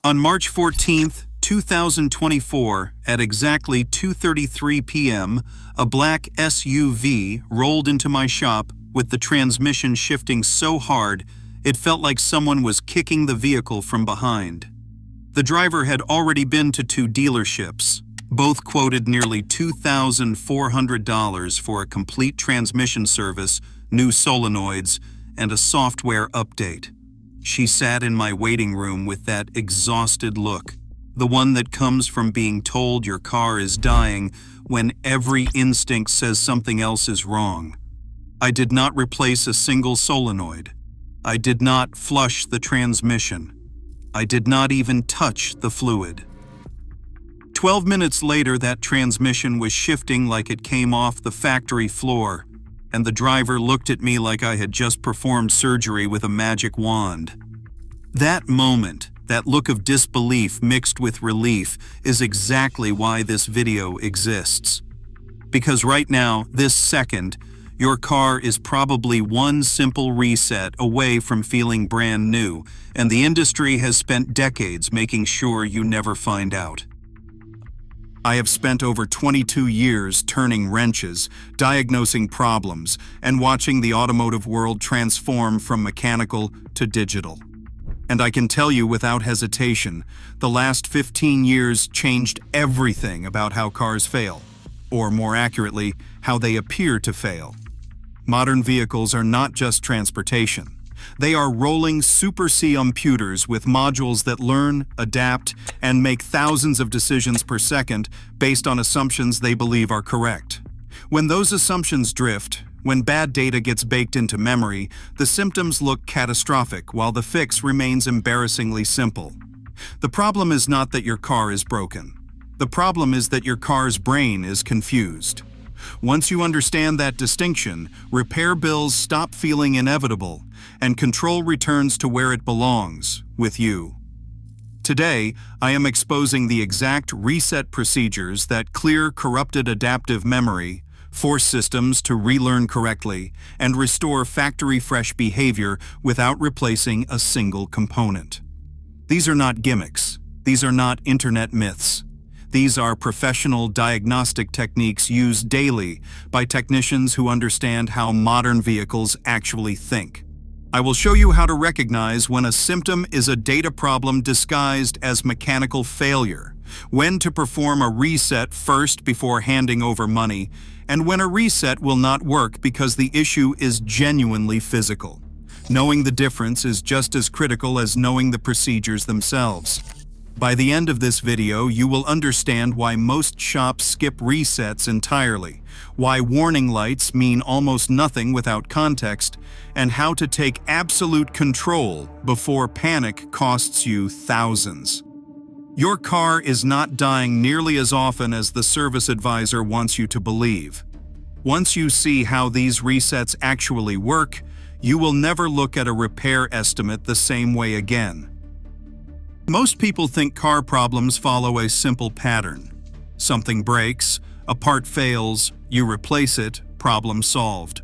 On March 14, 2024, at exactly 2:33 p.m., a black SUV rolled into my shop with the transmission shifting so hard it felt like someone was kicking the vehicle from behind. The driver had already been to 2 dealerships. Both quoted nearly $2,400 for a complete transmission service, new solenoids, and a software update. She sat in my waiting room with that exhausted look, the one that comes from being told your car is dying when every instinct says something else is wrong. I did not replace a single solenoid. I did not flush the transmission. I did not even touch the fluid. 12 minutes later, that transmission was shifting like it came off the factory floor, and the driver looked at me like I had just performed surgery with a magic wand. That moment, that look of disbelief mixed with relief, is exactly why this video exists. Because right now, this second, your car is probably one simple reset away from feeling brand new, and the industry has spent decades making sure you never find out. I have spent over 22 years turning wrenches, diagnosing problems, and watching the automotive world transform from mechanical to digital. And I can tell you without hesitation, the last 15 years changed everything about how cars fail, or more accurately, how they appear to fail. Modern vehicles are not just transportation. They are rolling supercomputers with modules that learn, adapt, and make thousands of decisions per second based on assumptions they believe are correct. When those assumptions drift, when bad data gets baked into memory, the symptoms look catastrophic while the fix remains embarrassingly simple. The problem is not that your car is broken. The problem is that your car's brain is confused. Once you understand that distinction, repair bills stop feeling inevitable, and control returns to where it belongs, with you. Today, I am exposing the exact reset procedures that clear corrupted adaptive memory, force systems to relearn correctly, and restore factory-fresh behavior without replacing a single component. These are not gimmicks. These are not internet myths. These are professional diagnostic techniques used daily by technicians who understand how modern vehicles actually think. I will show you how to recognize when a symptom is a data problem disguised as mechanical failure, when to perform a reset first before handing over money, and when a reset will not work because the issue is genuinely physical. Knowing the difference is just as critical as knowing the procedures themselves. By the end of this video, you will understand why most shops skip resets entirely, why warning lights mean almost nothing without context, and how to take absolute control before panic costs you thousands. Your car is not dying nearly as often as the service advisor wants you to believe. Once you see how these resets actually work, you will never look at a repair estimate the same way again. Most people think car problems follow a simple pattern. Something breaks, a part fails, you replace it, problem solved.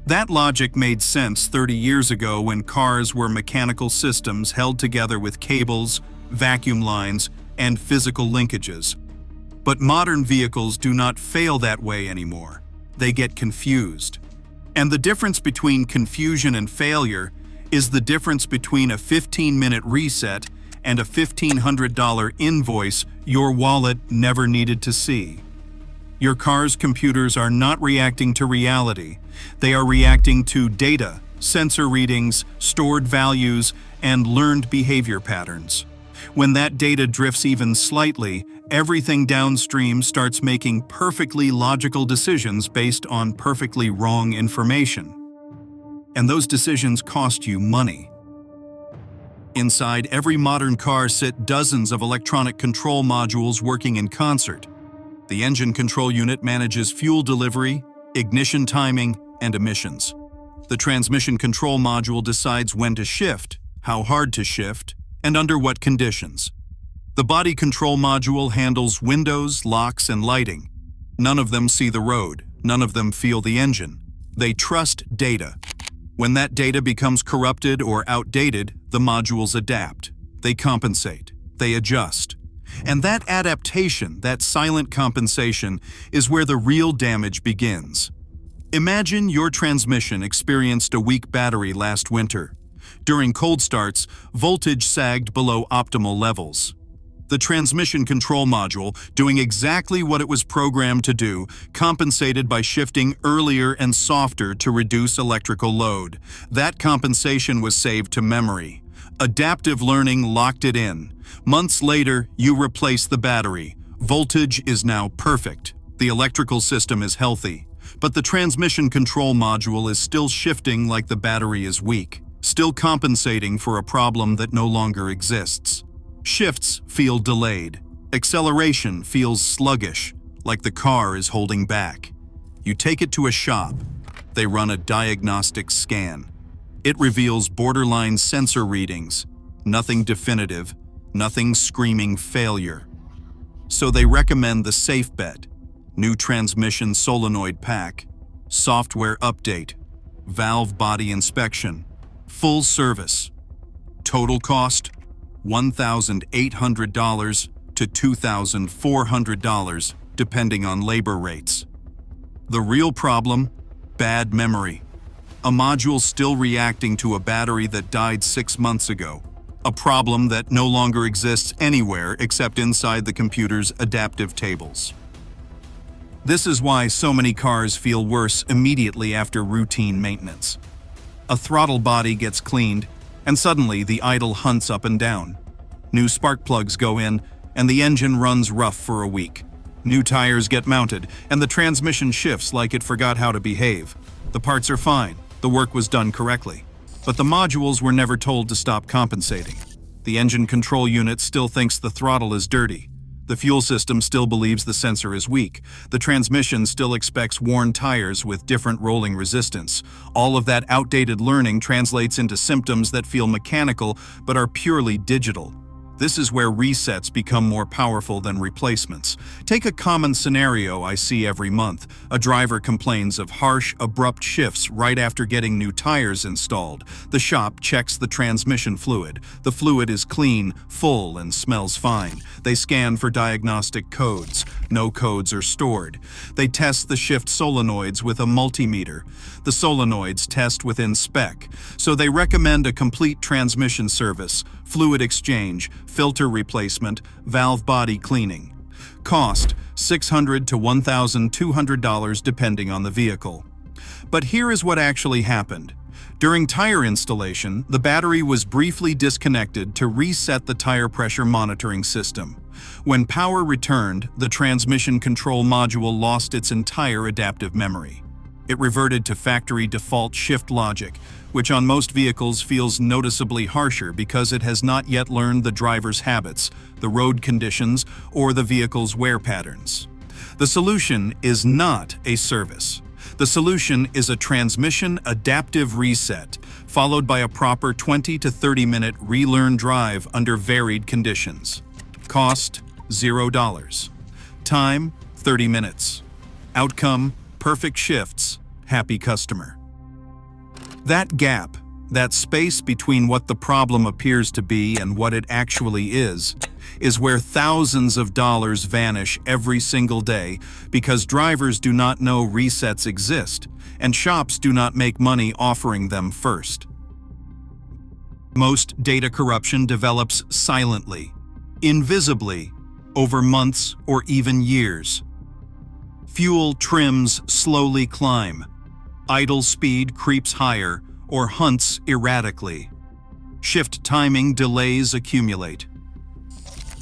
That logic made sense 30 years ago when cars were mechanical systems held together with cables, vacuum lines, and physical linkages. But modern vehicles do not fail that way anymore. They get confused. And the difference between confusion and failure is the difference between a 15-minute reset and a $1,500 invoice your wallet never needed to see. Your car's computers are not reacting to reality. They are reacting to data, sensor readings, stored values, and learned behavior patterns. When that data drifts even slightly, everything downstream starts making perfectly logical decisions based on perfectly wrong information. And those decisions cost you money. Inside every modern car sit dozens of electronic control modules working in concert. The engine control unit manages fuel delivery, ignition timing, and emissions. The transmission control module decides when to shift, how hard to shift, and under what conditions. The body control module handles windows, locks, and lighting. None of them see the road. None of them feel the engine. They trust data. When that data becomes corrupted or outdated, the modules adapt. They compensate. they adjust. And that adaptation, that silent compensation, is where the real damage begins. Imagine your transmission experienced a weak battery last winter. During cold starts, voltage sagged below optimal levels. The transmission control module, doing exactly what it was programmed to do, compensated by shifting earlier and softer to reduce electrical load. That compensation was saved to memory. Adaptive learning locked it in. Months later, you replace the battery. Voltage is now perfect. The electrical system is healthy. But the transmission control module is still shifting like the battery is weak, still compensating for a problem that no longer exists. Shifts feel delayed. Acceleration feels sluggish, like the car is holding back. You take it to a shop. They run a diagnostic scan. It reveals borderline sensor readings, nothing definitive, nothing screaming failure. So they recommend the safe bet: new transmission solenoid pack, software update, valve body inspection, full service. Total cost: $1,800 to $2,400, depending on labor rates. The real problem? Bad memory. A module still reacting to a battery that died 6 months ago. A problem that no longer exists anywhere except inside the computer's adaptive tables. This is why so many cars feel worse immediately after routine maintenance. A throttle body gets cleaned, and suddenly the idle hunts up and down. New spark plugs go in, and the engine runs rough for a week. New tires get mounted, and the transmission shifts like it forgot how to behave. The parts are fine, the work was done correctly. But the modules were never told to stop compensating. The engine control unit still thinks the throttle is dirty. The fuel system still believes the sensor is weak. The transmission still expects worn tires with different rolling resistance. All of that outdated learning translates into symptoms that feel mechanical but are purely digital. This is where resets become more powerful than replacements. Take a common scenario I see every month. A driver complains of harsh, abrupt shifts right after getting new tires installed. The shop checks the transmission fluid. The fluid is clean, full, and smells fine. They scan for diagnostic codes. No codes are stored. They test the shift solenoids with a multimeter. The solenoids test within spec. So they recommend a complete transmission service, fluid exchange, filter replacement, valve body cleaning. Cost: $600 to $1,200 depending on the vehicle. But here is what actually happened. During tire installation, the battery was briefly disconnected to reset the tire pressure monitoring system. When power returned, the transmission control module lost its entire adaptive memory. It reverted to factory default shift logic, which on most vehicles feels noticeably harsher because it has not yet learned the driver's habits, the road conditions, or the vehicle's wear patterns. The solution is not a service. The solution is a transmission adaptive reset, followed by a proper 20 to 30-minute relearn drive under varied conditions. Cost: $0. Time: 30 minutes. Outcome: perfect shifts, happy customer. That gap, that space between what the problem appears to be and what it actually is where thousands of dollars vanish every single day because drivers do not know resets exist and shops do not make money offering them first. Most data corruption develops silently, invisibly, over months or even years. Fuel trims slowly climb. Idle speed creeps higher or hunts erratically. Shift timing delays accumulate.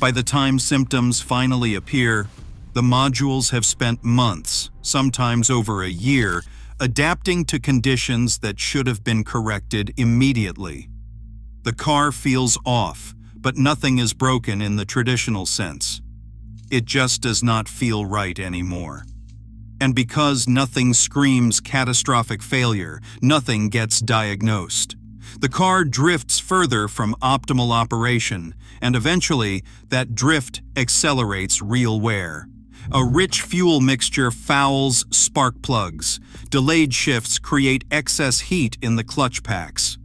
By the time symptoms finally appear, the modules have spent months, sometimes over a year, adapting to conditions that should have been corrected immediately. The car feels off, but nothing is broken in the traditional sense. It just does not feel right anymore. And because nothing screams catastrophic failure, nothing gets diagnosed. The car drifts further from optimal operation, and eventually that drift accelerates real wear. A rich fuel mixture fouls spark plugs. Delayed shifts create excess heat in the clutch packs.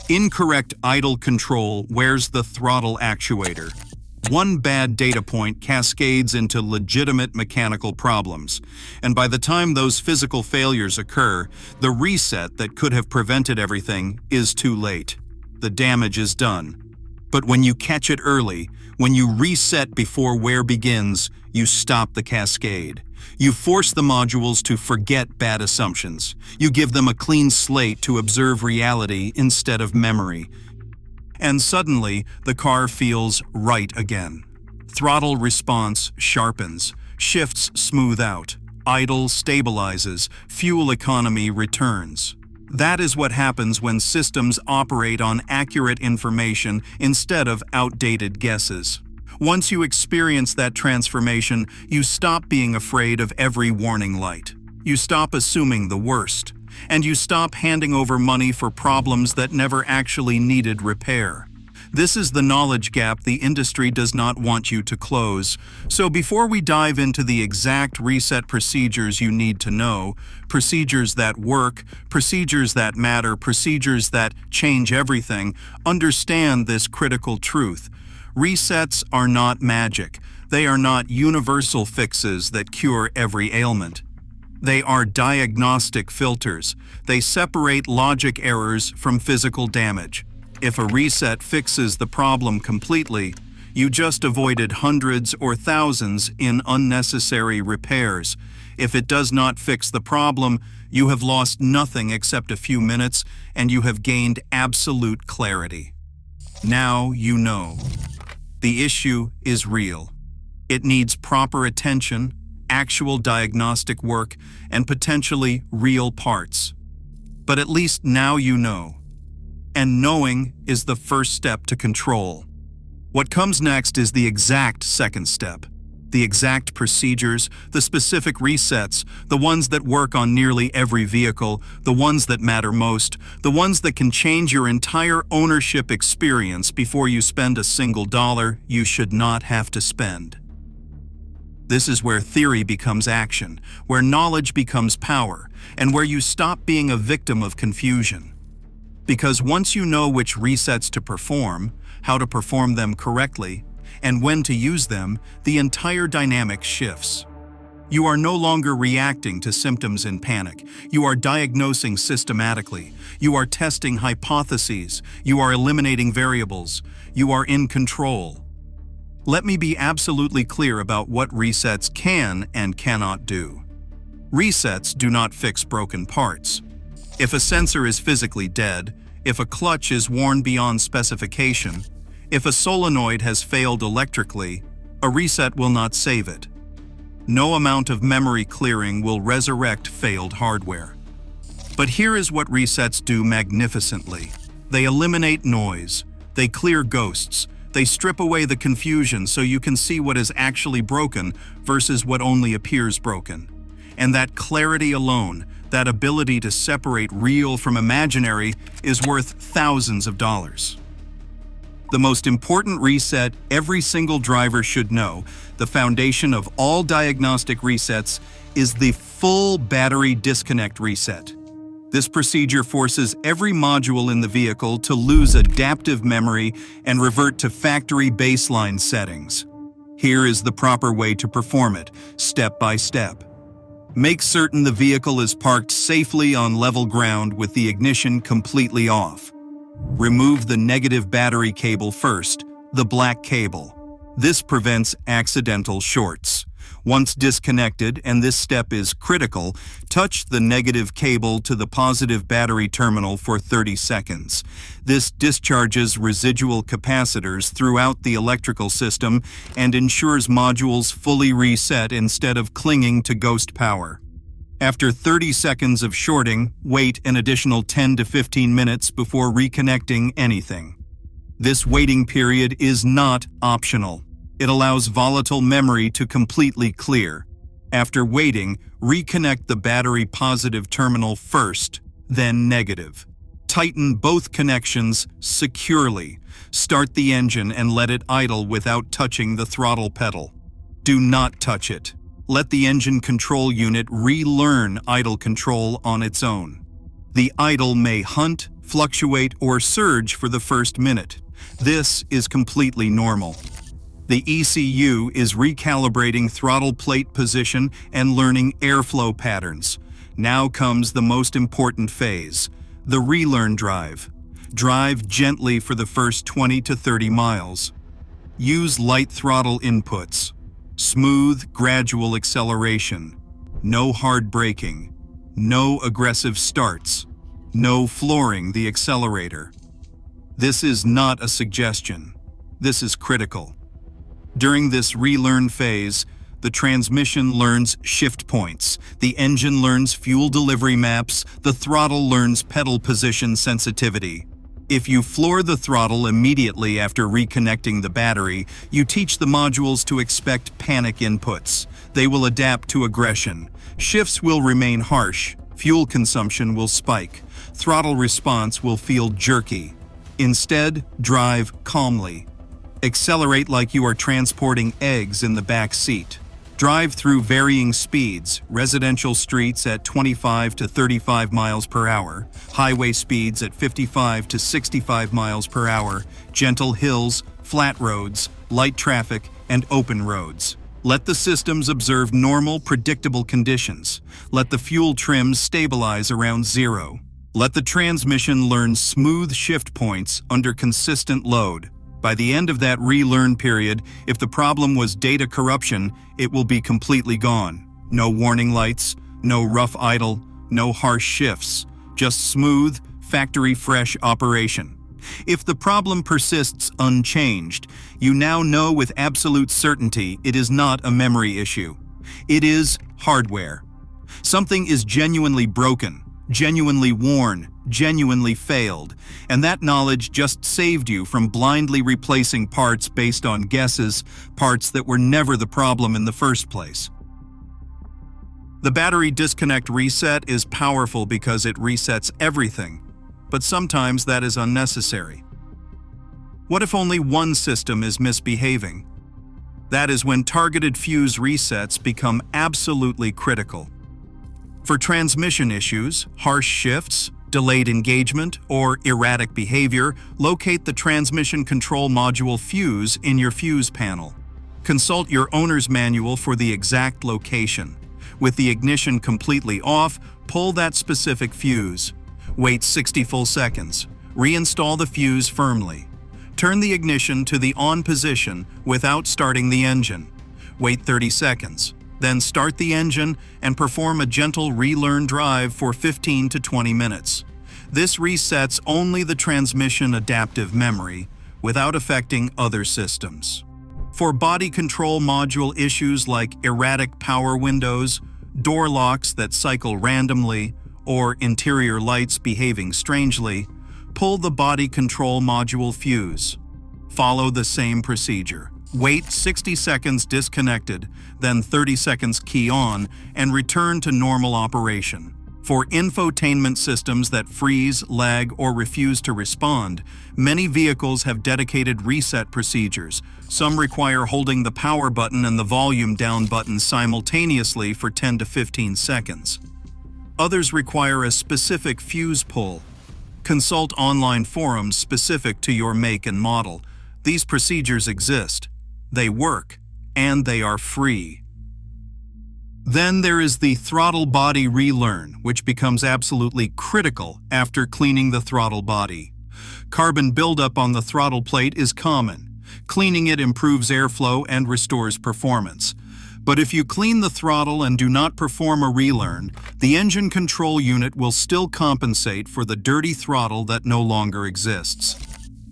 Incorrect idle control wears the throttle actuator. One bad data point cascades into legitimate mechanical problems, and by the time those physical failures occur, the reset that could have prevented everything is too late. The damage is done. But when you catch it early, when you reset before wear begins, you stop the cascade. You force the modules to forget bad assumptions. You give them a clean slate to observe reality instead of memory. And suddenly, the car feels right again. Throttle response sharpens, shifts smooth out, idle stabilizes, fuel economy returns. That is what happens when systems operate on accurate information instead of outdated guesses. Once you experience that transformation, you stop being afraid of every warning light. You stop assuming the worst. And you stop handing over money for problems that never actually needed repair. This is the knowledge gap the industry does not want you to close. So before we dive into the exact reset procedures you need to know, procedures that work, procedures that matter, procedures that change everything, understand this critical truth. Resets are not magic. They are not universal fixes that cure every ailment. They are diagnostic filters. They separate logic errors from physical damage. If a reset fixes the problem completely, you just avoided hundreds or thousands in unnecessary repairs. If it does not fix the problem, you have lost nothing except a few minutes, and you have gained absolute clarity. Now you know. The issue is real. It needs proper attention, actual diagnostic work, and potentially real parts. But at least now you know. And knowing is the first step to control. What comes next is the exact second step. The exact procedures, the specific resets, the ones that work on nearly every vehicle, the ones that matter most, the ones that can change your entire ownership experience before you spend a single dollar you should not have to spend. This is where theory becomes action, where knowledge becomes power, and where you stop being a victim of confusion. Because once you know which resets to perform, how to perform them correctly, and when to use them, the entire dynamic shifts. You are no longer reacting to symptoms in panic. You are diagnosing systematically. You are testing hypotheses. You are eliminating variables. You are in control. Let me be absolutely clear about what resets can and cannot do. Resets do not fix broken parts. If a sensor is physically dead, if a clutch is worn beyond specification, if a solenoid has failed electrically, a reset will not save it. No amount of memory clearing will resurrect failed hardware. But here is what resets do magnificently. They eliminate noise. They clear ghosts. They strip away the confusion so you can see what is actually broken versus what only appears broken. And that clarity alone, that ability to separate real from imaginary, is worth thousands of dollars. The most important reset every single driver should know, the foundation of all diagnostic resets, is the full battery disconnect reset. This procedure forces every module in the vehicle to lose adaptive memory and revert to factory baseline settings. Here is the proper way to perform it, step by step. Make certain the vehicle is parked safely on level ground with the ignition completely off. Remove the negative battery cable first, the black cable. This prevents accidental shorts. Once disconnected, and this step is critical, touch the negative cable to the positive battery terminal for 30 seconds. This discharges residual capacitors throughout the electrical system and ensures modules fully reset instead of clinging to ghost power. After 30 seconds of shorting, wait an additional 10 to 15 minutes before reconnecting anything. This waiting period is not optional. It allows volatile memory to completely clear. After waiting, reconnect the battery positive terminal first, then negative. Tighten both connections securely. Start the engine and let it idle without touching the throttle pedal. Do not touch it. Let the engine control unit relearn idle control on its own. The idle may hunt, fluctuate, or surge for the first minute. This is completely normal. The ECU is recalibrating throttle plate position and learning airflow patterns. Now comes the most important phase, the relearn drive. Drive gently for the first 20 to 30 miles. Use light throttle inputs. Smooth, gradual acceleration. No hard braking. No aggressive starts. No flooring the accelerator. This is not a suggestion. This is critical. During this relearn phase, the transmission learns shift points, the engine learns fuel delivery maps, the throttle learns pedal position sensitivity. If you floor the throttle immediately after reconnecting the battery, you teach the modules to expect panic inputs. They will adapt to aggression. Shifts will remain harsh. Fuel consumption will spike. Throttle response will feel jerky. Instead, drive calmly. Accelerate like you are transporting eggs in the back seat. Drive through varying speeds, residential streets at 25 to 35 miles per hour, highway speeds at 55 to 65 miles per hour, gentle hills, flat roads, light traffic, and open roads. Let the systems observe normal, predictable conditions. Let the fuel trims stabilize around zero. Let the transmission learn smooth shift points under consistent load. By the end of that relearn period, if the problem was data corruption, it will be completely gone. No warning lights, no rough idle, no harsh shifts, just smooth, factory-fresh operation. If the problem persists unchanged, you now know with absolute certainty it is not a memory issue. It is hardware. Something is genuinely broken, genuinely worn, genuinely failed, and that knowledge just saved you from blindly replacing parts based on guesses, parts that were never the problem in the first place. The battery disconnect reset is powerful because it resets everything, but sometimes that is unnecessary. What if only one system is misbehaving? That is when targeted fuse resets become absolutely critical. For transmission issues, harsh shifts, delayed engagement, or erratic behavior, locate the transmission control module fuse in your fuse panel. Consult your owner's manual for the exact location. With the ignition completely off, pull that specific fuse. Wait 60 full seconds. Reinstall the fuse firmly. Turn the ignition to the on position without starting the engine. Wait 30 seconds. Then start the engine and perform a gentle relearn drive for 15 to 20 minutes. This resets only the transmission adaptive memory without affecting other systems. For body control module issues like erratic power windows, door locks that cycle randomly, or interior lights behaving strangely, pull the body control module fuse. Follow the same procedure. Wait 60 seconds disconnected, then 30 seconds key on, and return to normal operation. For infotainment systems that freeze, lag, or refuse to respond, many vehicles have dedicated reset procedures. Some require holding the power button and the volume down button simultaneously for 10 to 15 seconds. Others require a specific fuse pull. Consult online forums specific to your make and model. These procedures exist. They work, and they are free. Then there is the throttle body relearn, which becomes absolutely critical after cleaning the throttle body. Carbon buildup on the throttle plate is common. Cleaning it improves airflow and restores performance. But if you clean the throttle and do not perform a relearn, the engine control unit will still compensate for the dirty throttle that no longer exists.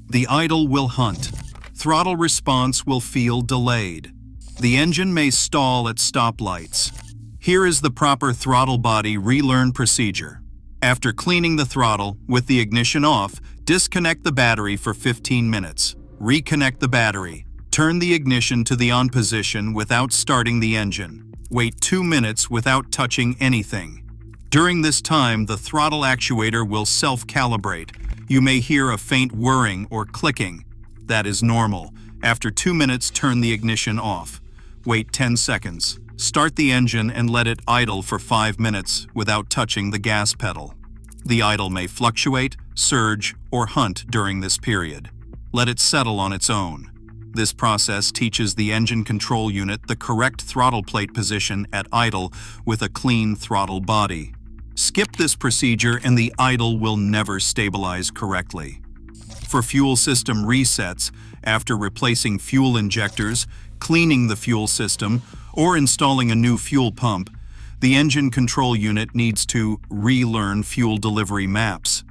The idle will hunt. Throttle response will feel delayed. The engine may stall at stoplights. Here is the proper throttle body relearn procedure. After cleaning the throttle, with the ignition off, disconnect the battery for 15 minutes. Reconnect the battery. Turn the ignition to the on position without starting the engine. Wait 2 minutes without touching anything. During this time, the throttle actuator will self-calibrate. You may hear a faint whirring or clicking. That is normal. After 2 minutes, turn the ignition off. Wait 10 seconds. Start the engine and let it idle for 5 minutes without touching the gas pedal. The idle may fluctuate, surge, or hunt during this period. Let it settle on its own. This process teaches the engine control unit the correct throttle plate position at idle with a clean throttle body. Skip this procedure and the idle will never stabilize correctly. For fuel system resets, after replacing fuel injectors, cleaning the fuel system, or installing a new fuel pump, the engine control unit needs to relearn fuel delivery maps.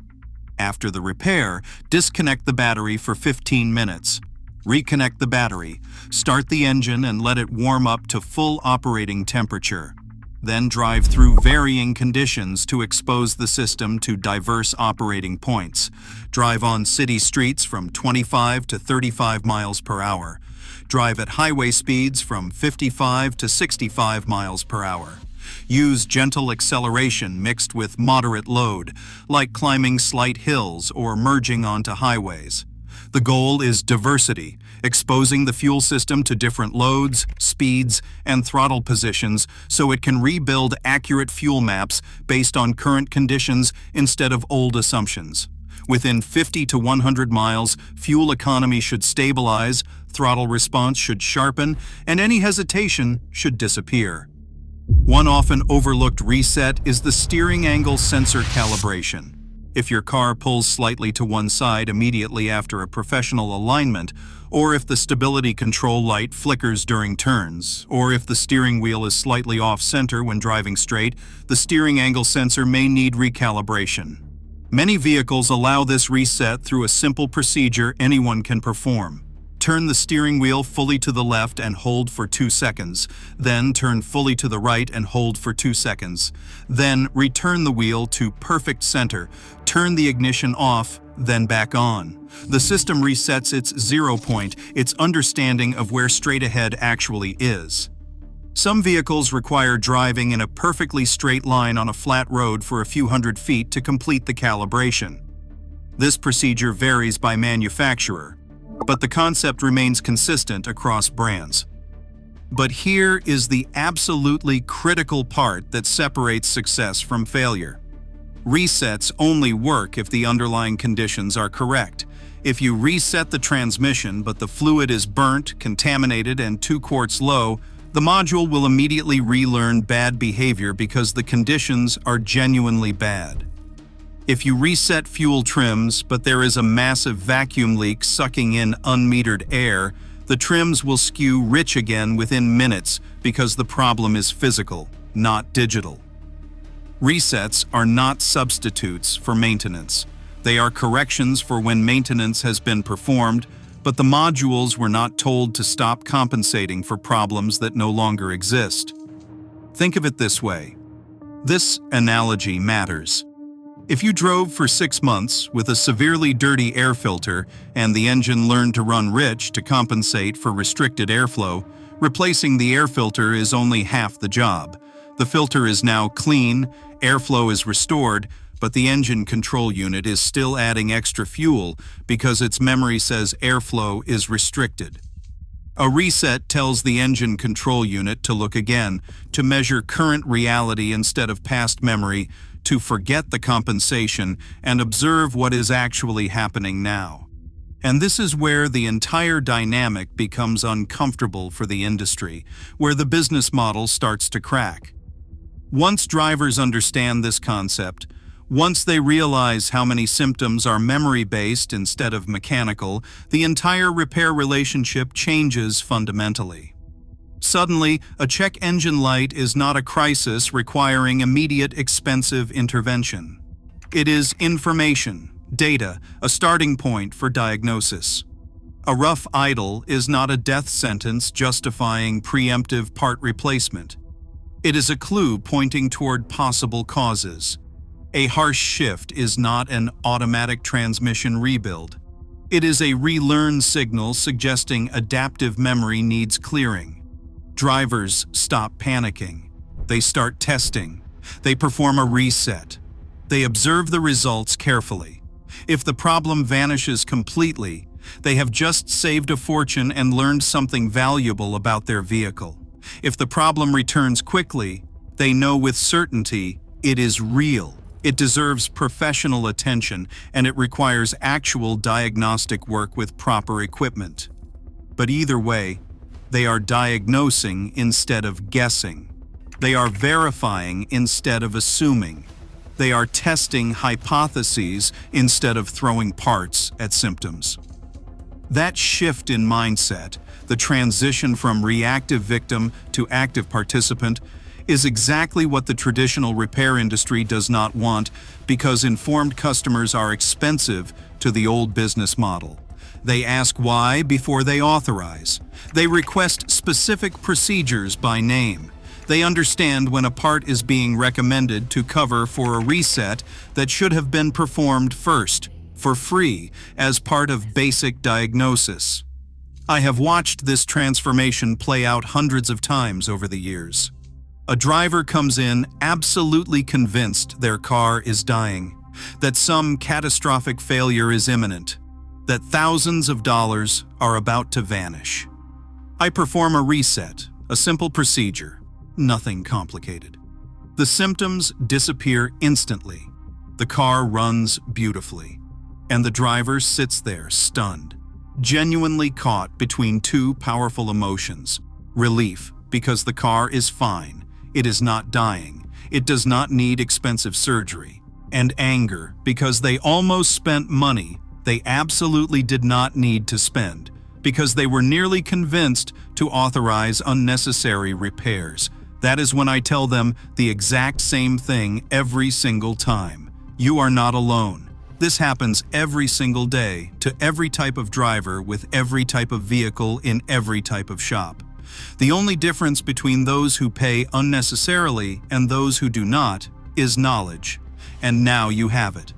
After the repair, disconnect the battery for 15 minutes. Reconnect the battery, start the engine and let it warm up to full operating temperature. Then drive through varying conditions to expose the system to diverse operating points. Drive on city streets from 25 to 35 miles per hour. Drive at highway speeds from 55 to 65 miles per hour. Use gentle acceleration mixed with moderate load, like climbing slight hills or merging onto highways. The goal is diversity, exposing the fuel system to different loads, speeds, and throttle positions so it can rebuild accurate fuel maps based on current conditions instead of old assumptions. Within 50 to 100 miles, fuel economy should stabilize, throttle response should sharpen, and any hesitation should disappear. One often overlooked reset is the steering angle sensor calibration. If your car pulls slightly to one side immediately after a professional alignment, or if the stability control light flickers during turns, or if the steering wheel is slightly off-center when driving straight, the steering angle sensor may need recalibration. Many vehicles allow this reset through a simple procedure anyone can perform. Turn the steering wheel fully to the left and hold for 2 seconds. Then turn fully to the right and hold for 2 seconds. Then return the wheel to perfect center. Turn the ignition off, then back on. The system resets its 0 point, its understanding of where straight ahead actually is. Some vehicles require driving in a perfectly straight line on a flat road for a few hundred feet to complete the calibration. This procedure varies by manufacturer, but the concept remains consistent across brands. But here is the absolutely critical part that separates success from failure. Resets only work if the underlying conditions are correct. If you reset the transmission but the fluid is burnt, contaminated, and 2 quarts low, the module will immediately relearn bad behavior because the conditions are genuinely bad. If you reset fuel trims, but there is a massive vacuum leak sucking in unmetered air, the trims will skew rich again within minutes because the problem is physical, not digital. Resets are not substitutes for maintenance. They are corrections for when maintenance has been performed, but the modules were not told to stop compensating for problems that no longer exist. Think of it this way. This analogy matters. If you drove for 6 months with a severely dirty air filter and the engine learned to run rich to compensate for restricted airflow, replacing the air filter is only half the job. The filter is now clean, airflow is restored, but the engine control unit is still adding extra fuel because its memory says airflow is restricted. A reset tells the engine control unit to look again, to measure current reality instead of past memory, to forget the compensation and observe what is actually happening now. And this is where the entire dynamic becomes uncomfortable for the industry, where the business model starts to crack. Once drivers understand this concept, once they realize how many symptoms are memory-based instead of mechanical, the entire repair relationship changes fundamentally. Suddenly, a check engine light is not a crisis requiring immediate expensive intervention. It is information, data, a starting point for diagnosis. A rough idle is not a death sentence justifying preemptive part replacement. It is a clue pointing toward possible causes. A harsh shift is not an automatic transmission rebuild. It is a relearn signal suggesting adaptive memory needs clearing. Drivers stop panicking. They start testing. They perform a reset. They observe the results carefully. If the problem vanishes completely, they have just saved a fortune and learned something valuable about their vehicle. If the problem returns quickly, they know with certainty it is real. It deserves professional attention, and it requires actual diagnostic work with proper equipment. But either way, they are diagnosing instead of guessing. They are verifying instead of assuming. They are testing hypotheses instead of throwing parts at symptoms. That shift in mindset, the transition from reactive victim to active participant, is exactly what the traditional repair industry does not want, because informed customers are expensive to the old business model. They ask why before they authorize. They request specific procedures by name. They understand when a part is being recommended to cover for a reset that should have been performed first, for free, as part of basic diagnosis. I have watched this transformation play out hundreds of times over the years. A driver comes in absolutely convinced their car is dying, that some catastrophic failure is imminent, that thousands of dollars are about to vanish. I perform a reset, a simple procedure, nothing complicated. The symptoms disappear instantly. The car runs beautifully, and the driver sits there stunned, genuinely caught between two powerful emotions: relief, because the car is fine, it is not dying, it does not need expensive surgery, and anger, because they almost spent money they absolutely did not need to spend, because they were nearly convinced to authorize unnecessary repairs. That is when I tell them the exact same thing every single time. You are not alone. This happens every single day to every type of driver with every type of vehicle in every type of shop. The only difference between those who pay unnecessarily and those who do not is knowledge. And now you have it.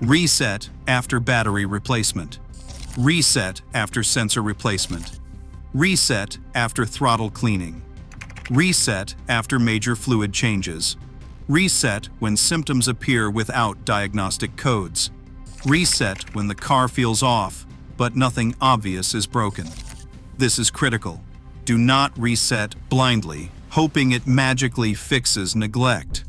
Reset after battery replacement. Reset after sensor replacement. Reset after throttle cleaning. Reset after major fluid changes. Reset when symptoms appear without diagnostic codes. Reset when the car feels off, but nothing obvious is broken. This is critical. Do not reset blindly, hoping it magically fixes neglect.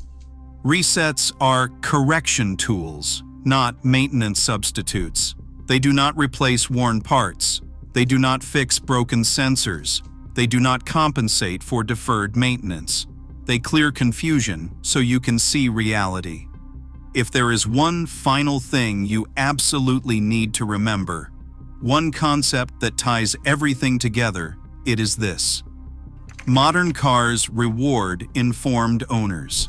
Resets are correction tools, not maintenance substitutes. They do not replace worn parts. They do not fix broken sensors. They do not compensate for deferred maintenance. They clear confusion so you can see reality. If there is one final thing you absolutely need to remember, one concept that ties everything together, it is this: modern cars reward informed owners.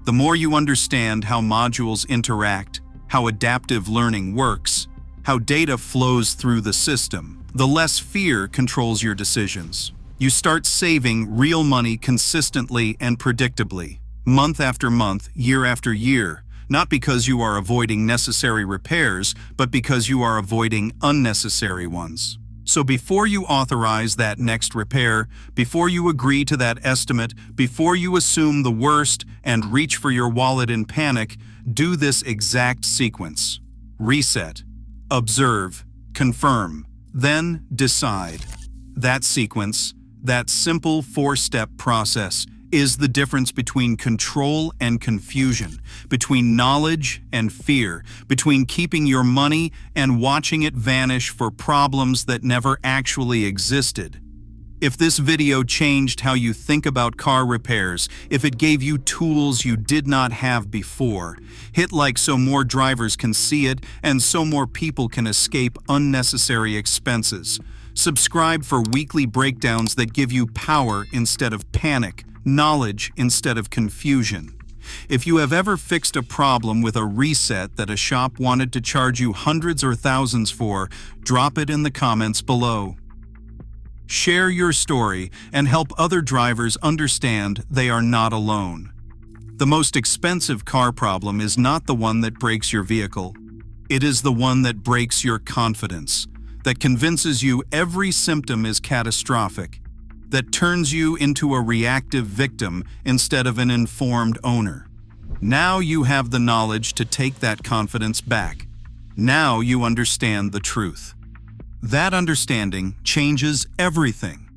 The more you understand how modules interact, how adaptive learning works, how data flows through the system, the less fear controls your decisions. You start saving real money consistently and predictably, month after month, year after year, not because you are avoiding necessary repairs, but because you are avoiding unnecessary ones. So before you authorize that next repair, before you agree to that estimate, before you assume the worst and reach for your wallet in panic, do this exact sequence. Reset, observe, confirm, then decide. That sequence, that simple four-step process, is the difference between control and confusion, between knowledge and fear, between keeping your money and watching it vanish for problems that never actually existed. If this video changed how you think about car repairs, if it gave you tools you did not have before, hit like so more drivers can see it and so more people can escape unnecessary expenses. Subscribe for weekly breakdowns that give you power instead of panic, knowledge instead of confusion. If you have ever fixed a problem with a reset that a shop wanted to charge you hundreds or thousands for, drop it in the comments below. Share your story and help other drivers understand they are not alone. The most expensive car problem is not the one that breaks your vehicle. It is the one that breaks your confidence, that convinces you every symptom is catastrophic, that turns you into a reactive victim instead of an informed owner. Now you have the knowledge to take that confidence back. Now you understand the truth. That understanding changes everything.